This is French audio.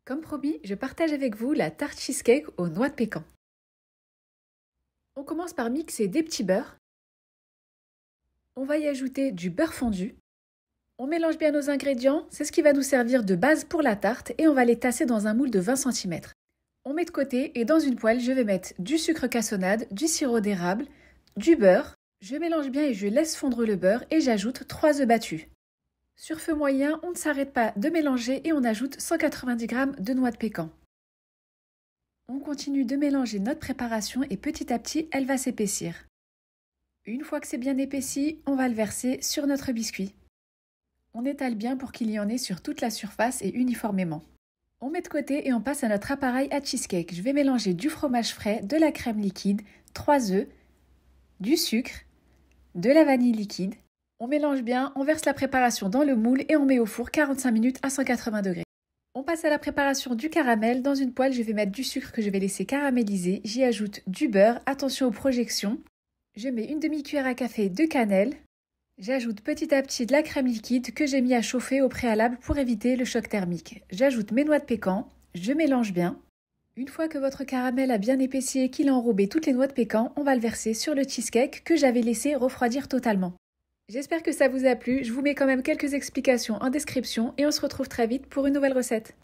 Comme promis, je partage avec vous la tarte cheesecake aux noix de pécan. On commence par mixer des petits beurres. On va y ajouter du beurre fondu. On mélange bien nos ingrédients, c'est ce qui va nous servir de base pour la tarte et on va les tasser dans un moule de 20 cm. On met de côté et dans une poêle, je vais mettre du sucre cassonade, du sirop d'érable, du beurre. Je mélange bien et je laisse fondre le beurre et j'ajoute 3 œufs battus. Sur feu moyen, on ne s'arrête pas de mélanger et on ajoute 190 g de noix de pécan. On continue de mélanger notre préparation et petit à petit, elle va s'épaissir. Une fois que c'est bien épaissi, on va le verser sur notre biscuit. On étale bien pour qu'il y en ait sur toute la surface et uniformément. On met de côté et on passe à notre appareil à cheesecake. Je vais mélanger du fromage frais, de la crème liquide, 3 œufs, du sucre, de la vanille liquide. On mélange bien, on verse la préparation dans le moule et on met au four 45 minutes à 180 degrés. On passe à la préparation du caramel. Dans une poêle, je vais mettre du sucre que je vais laisser caraméliser. J'y ajoute du beurre, attention aux projections. Je mets une demi-cuillère à café de cannelle. J'ajoute petit à petit de la crème liquide que j'ai mis à chauffer au préalable pour éviter le choc thermique. J'ajoute mes noix de pécan, je mélange bien. Une fois que votre caramel a bien épaissi et qu'il a enrobé toutes les noix de pécan, on va le verser sur le cheesecake que j'avais laissé refroidir totalement. J'espère que ça vous a plu, je vous mets quand même quelques explications en description et on se retrouve très vite pour une nouvelle recette.